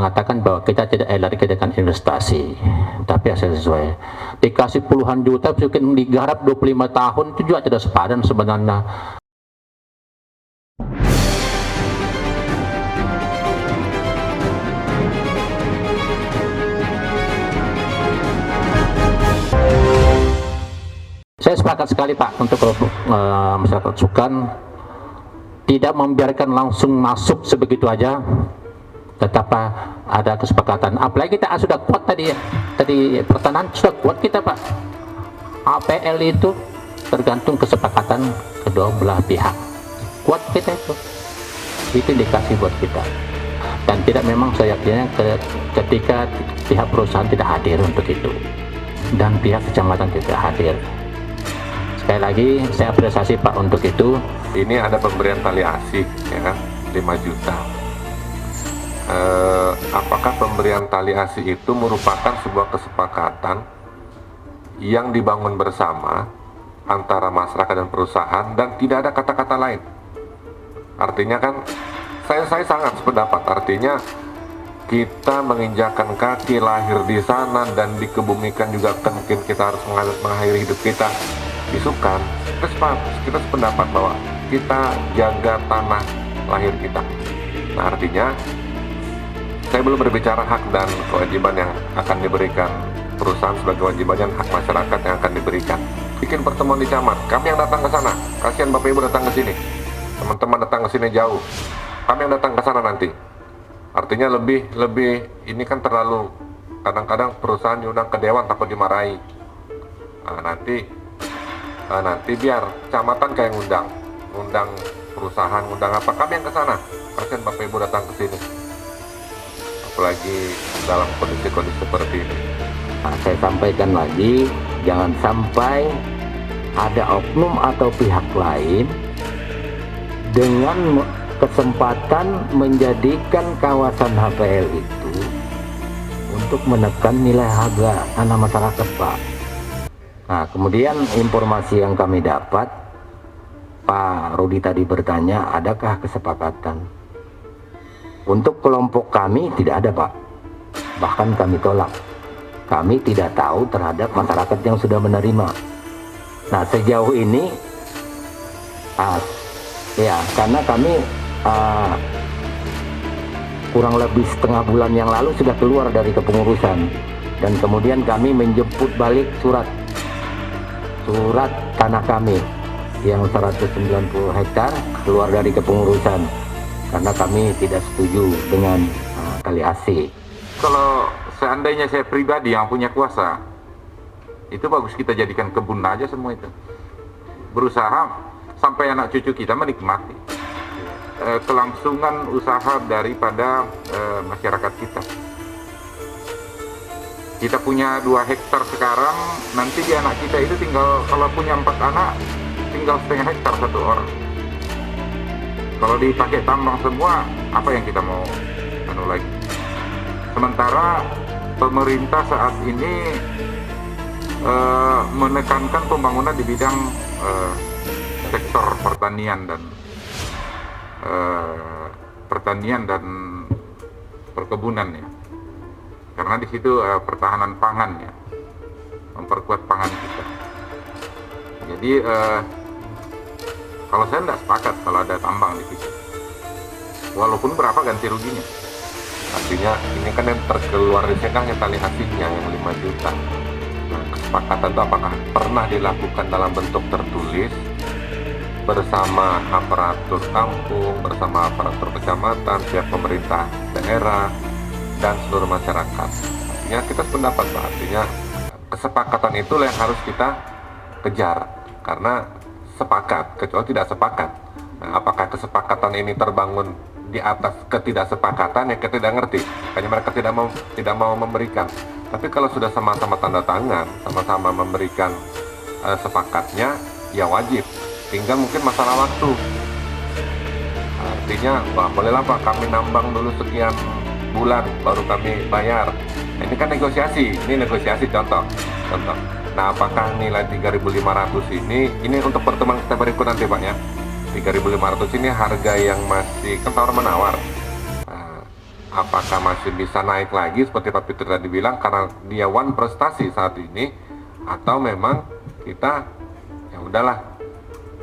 mengatakan bahwa kita tidak lari ke dengan investasi, tapi hasil sesuai. Dikasih puluhan juta, mungkin digarap 25 tahun itu juga tidak sepadan sebenarnya. Saya sepakat sekali Pak untuk masyarakat Sukan tidak membiarkan langsung masuk sebegitu aja, tetap ada kesepakatan. Apalagi kita sudah kuat tadi ya, tadi pertanahan sudah kuat kita Pak. APL itu tergantung kesepakatan kedua belah pihak. Kuat kita itu indikasi buat kita. Dan tidak memang sayapnya ketika pihak perusahaan tidak hadir untuk itu dan pihak kecamatan tidak hadir. Sekali lagi saya apresiasi Pak untuk itu. Ini ada pemberian tali asih ya kan, 5 juta. Apakah pemberian tali asih itu merupakan sebuah kesepakatan yang dibangun bersama antara masyarakat dan perusahaan dan tidak ada kata-kata lain? Artinya kan saya sangat sependapat, artinya kita menginjakan kaki lahir di sana dan dikebumikan juga kan mungkin kita harus mengakhiri hidup kita di Sukan. Kita sependapat bahwa kita jaga tanah lahir kita. Nah, artinya saya belum berbicara hak dan kewajiban yang akan diberikan perusahaan sebagai kewajiban dan hak masyarakat yang akan diberikan. Bikin pertemuan di camat, kami yang datang ke sana. Kasihan Bapak Ibu datang ke sini, teman-teman datang ke sini jauh. Kami yang datang ke sana nanti. Artinya lebih ini kan terlalu, kadang-kadang perusahaan diundang ke dewan takut dimarahi. Nanti biar kecamatan kayak ngundang perusahaan, ngundang apa, kami yang ke sana. Kasihan Bapak Ibu datang ke sini. Apalagi dalam kondisi-kondisi seperti ini. Nah, saya sampaikan lagi, jangan sampai ada oknum atau pihak lain dengan kesempatan menjadikan kawasan HPL itu untuk menekan nilai harga tanah masyarakat Pak. Nah, kemudian informasi yang kami dapat, Pak Rudi tadi bertanya, adakah kesepakatan? Untuk kelompok kami tidak ada Pak, bahkan kami tolak. Kami tidak tahu terhadap masyarakat yang sudah menerima. Nah, sejauh ini ya karena kami kurang lebih setengah bulan yang lalu sudah keluar dari kepengurusan, dan kemudian kami menjemput balik surat tanah kami yang 190 hektar keluar dari kepengurusan karena kami tidak setuju dengan tali asih. Kalau seandainya saya pribadi yang punya kuasa, itu bagus kita jadikan kebun aja semua itu. Berusaha sampai anak cucu kita menikmati kelangsungan usaha daripada masyarakat kita. Kita punya 2 hektar sekarang, nanti di anak kita itu tinggal, kalau punya 4 anak, tinggal setengah hektar satu orang. Kalau dipakai tambang semua, apa yang kita mau lagi? Sementara pemerintah saat ini menekankan pembangunan di bidang sektor pertanian dan perkebunan ya. Karena di situ pertahanan pangan ya, memperkuat pangan kita. Jadi kalau saya tidak sepakat kalau ada tambang di situ, walaupun berapa ganti ruginya. Artinya ini kan yang terkeluar di sini hanya tali asihnya yang 5 juta. Nah, kesepakatan itu apakah pernah dilakukan dalam bentuk tertulis bersama aparatur kampung, bersama aparatur kecamatan, pihak pemerintah daerah, dan seluruh masyarakat? Artinya kita sependapat Pak, artinya kesepakatan itulah yang harus kita kejar, karena sepakat, kecuali tidak sepakat. Nah, apakah kesepakatan ini terbangun di atas ketidaksepakatan, ya kita tidak ngerti, hanya mereka tidak mau memberikan. Tapi kalau sudah sama-sama tanda tangan, sama-sama memberikan sepakatnya, ya wajib. Tinggal mungkin masalah waktu. Artinya, bolehlah Pak, kami nambang dulu sekian bulan baru kami bayar. Nah, ini kan negosiasi, contoh. Nah, apakah nilai 3.500 ini untuk pertemuan kita berikut nanti Pak ya? 3.500 ini harga yang masih kan tawar menawar. Nah, apakah masih bisa naik lagi seperti Pak Fitri tadi bilang karena dia one prestasi saat ini, atau memang kita ya udahlah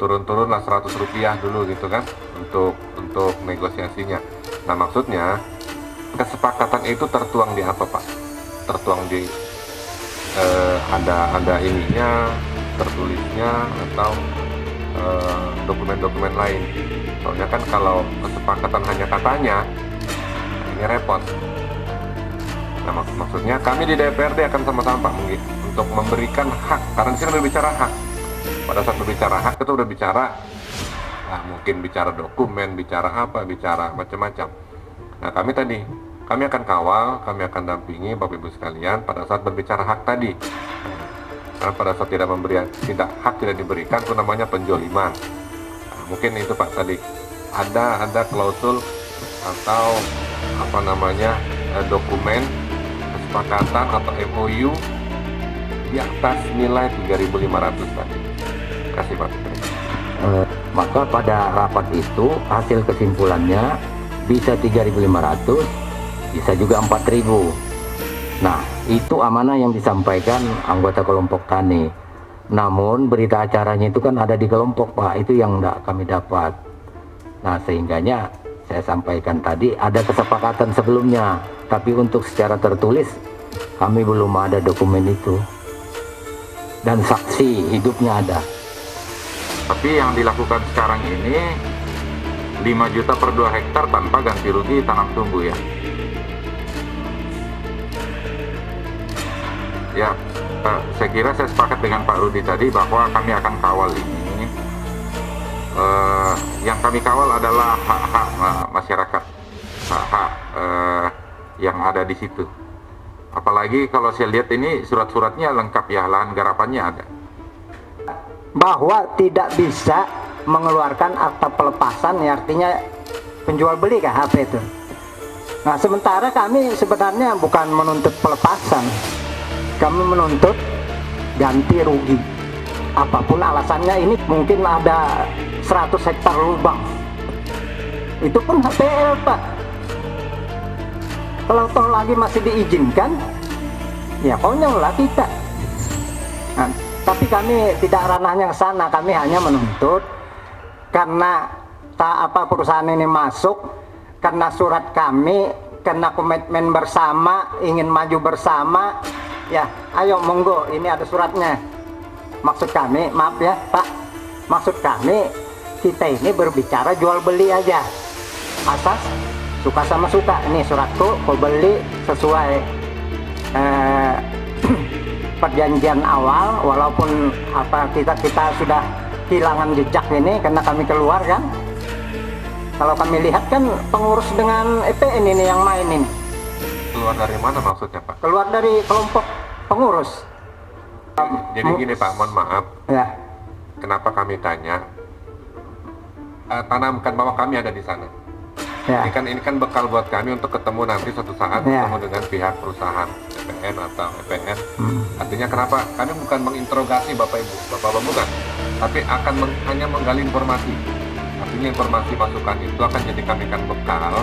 turun-turunlah 100 rupiah dulu gitu kan untuk negosiasinya. Nah maksudnya kesepakatan itu tertuang di apa Pak? Tertuang di ada ininya, tertulisnya, atau dokumen-dokumen lain. Soalnya kan kalau kesepakatan hanya katanya, ini repot. Nah maksudnya kami di DPRD akan sama-sama Pak untuk memberikan hak, karena di sini berbicara hak. Pada saat berbicara hak itu udah bicara, mungkin bicara dokumen, bicara apa, bicara macam-macam. Nah kami akan kawal, kami akan dampingi Bapak Ibu sekalian pada saat berbicara hak tadi. Karena pada saat hak tidak diberikan itu namanya penjoliman. Nah, mungkin itu Pak tadi ada klausul atau apa namanya dokumen kesepakatan atau MOU di atas nilai 3.500 tadi. Terima kasih Pak Fitri. Maka pada rapat itu hasil kesimpulannya bisa 3.500, bisa juga 4.000. Nah, itu amanah yang disampaikan anggota kelompok tani. Namun berita acaranya itu kan ada di kelompok Pak, itu yang kami dapat. Nah, sehingganya saya sampaikan tadi ada kesepakatan sebelumnya, tapi untuk secara tertulis kami belum ada dokumen itu. Dan saksi hidupnya ada. Tapi yang dilakukan sekarang ini 5 juta per 2 hektar tanpa ganti rugi tanam tumbuh ya. Ya, saya kira saya sepakat dengan Pak Rudi tadi bahwa kami akan kawal ini. Yang kami kawal adalah hak-hak masyarakat, hak-hak yang ada di situ. Apalagi kalau saya lihat ini surat-suratnya lengkap ya, lahan garapannya ada. Bahwa tidak bisa mengeluarkan akta pelepasan, ya artinya penjual beli KHP itu. Nah, sementara kami sebenarnya bukan menuntut pelepasan, kami menuntut ganti rugi. Apapun alasannya, ini mungkin ada 100 hektar lubang, itu pun HPL Pak. Kalau toh lagi masih diizinkan, ya konyol lah kita. Nah, tapi kami tidak ranahnya ke sana, kami hanya menuntut karena perusahaan ini masuk, karena surat kami, karena komitmen bersama, ingin maju bersama, ya ayo monggo, ini ada suratnya. Maksud kami, maaf ya Pak, maksud kami kita ini berbicara jual beli aja, asas suka sama suka. Ini suratku, kau beli sesuai perjanjian awal, walaupun kita sudah kehilangan jejak ini karena kami keluar kan. Kalau kami lihat kan pengurus dengan EPN ini yang main ini. Keluar dari mana maksudnya Pak? Keluar dari kelompok pengurus. Jadi gini Pak, mohon maaf. Ya. Kenapa kami tanya? Tanamkan bahwa kami ada di sana. Ya. Ini kan bekal buat kami untuk ketemu nanti suatu saat, Ya. ketemu dengan pihak perusahaan EPN atau EPN. Artinya kenapa? Kami bukan menginterogasi Bapak Ibu, bukan, tapi akan hanya menggali informasi. Artinya informasi masukan itu akan jadi kami kan bekal.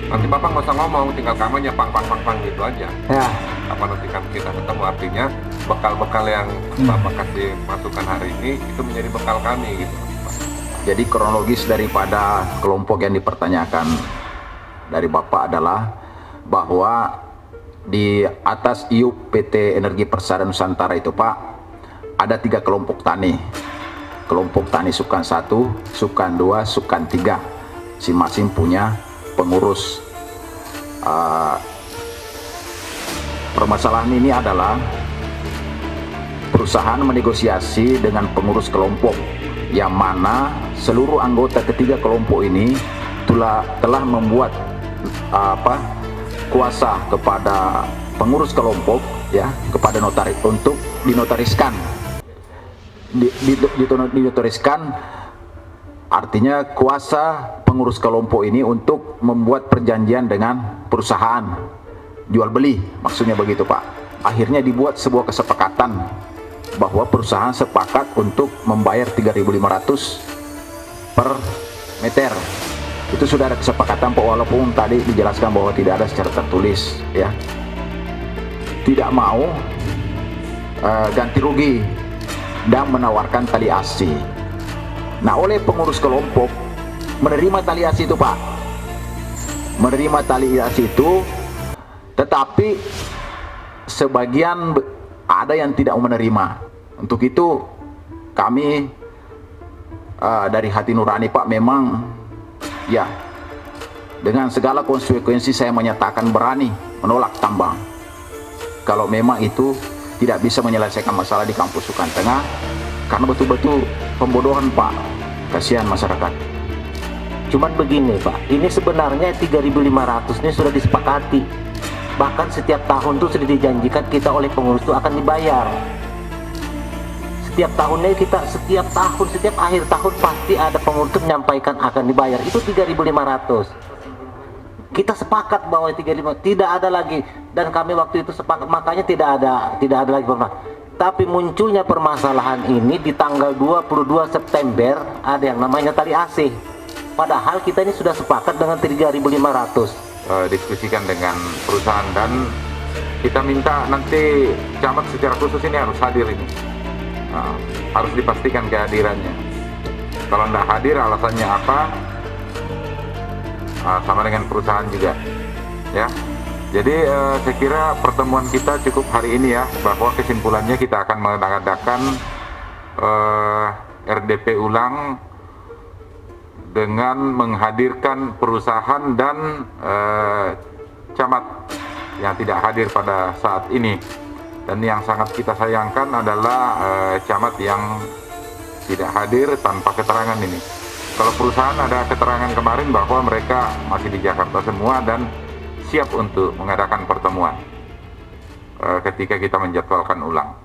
Nanti Bapak nggak usah ngomong, tinggal kami aja pang gitu aja. Ya. Apa nanti kita ketemu, artinya bekal-bekal yang Bapak kasih masukan hari ini itu menjadi bekal kami gitu. Jadi kronologis daripada kelompok yang dipertanyakan dari Bapak adalah bahwa di atas IUP PT Energi Persada Nusantara itu Pak, ada 3 kelompok tani. Kelompok tani Sukan 1, Sukan 2, Sukan 3. Masing-masing punya pengurus. Permasalahan ini adalah perusahaan menegosiasi dengan pengurus kelompok, yang mana seluruh anggota ketiga kelompok ini telah membuat kuasa kepada pengurus kelompok, ya, kepada notaris untuk dinotariskan. Dinotariskan artinya kuasa pengurus kelompok ini untuk membuat perjanjian dengan perusahaan jual beli, maksudnya begitu Pak. Akhirnya dibuat sebuah kesepakatan bahwa perusahaan sepakat untuk membayar 3.500 per meter. Itu sudah ada kesepakatan Pak, walaupun tadi dijelaskan bahwa tidak ada secara tertulis ya. Tidak mau ganti rugi dan menawarkan tali asi. Nah, oleh pengurus kelompok menerima tali asi itu Pak, menerima tali asi itu, tetapi sebagian ada yang tidak menerima. Untuk itu kami dari hati nurani Pak, memang ya dengan segala konsekuensi saya menyatakan berani menolak tambang kalau memang itu tidak bisa menyelesaikan masalah di kampus Sukan Tengah, karena betul-betul pembodohan Pak, kasihan masyarakat. Cuman begini Pak, ini sebenarnya 3.500 ini sudah disepakati. Bahkan setiap tahun tuh sudah dijanjikan kita oleh pengurus itu akan dibayar. Setiap tahunnya kita, setiap akhir tahun pasti ada pengurus itu menyampaikan akan dibayar. Itu 3.500. Kita sepakat bahwa 3.500 tidak ada lagi, dan kami waktu itu sepakat, makanya tidak ada lagi permasalahan. Tapi munculnya permasalahan ini di tanggal 22 September, ada yang namanya tali AC. Padahal kita ini sudah sepakat dengan 3.500. Diskusikan dengan perusahaan, dan kita minta nanti camat secara khusus ini harus hadir ini. Harus dipastikan kehadirannya. Kalau tidak hadir alasannya apa, sama dengan perusahaan juga ya. Jadi saya kira pertemuan kita cukup hari ini ya, bahwa kesimpulannya kita akan mengadakan RDP ulang dengan menghadirkan perusahaan dan camat yang tidak hadir pada saat ini. Dan yang sangat kita sayangkan adalah camat yang tidak hadir tanpa keterangan ini. Kalau perusahaan ada keterangan kemarin bahwa mereka masih di Jakarta semua dan siap untuk mengadakan pertemuan ketika kita menjadwalkan ulang.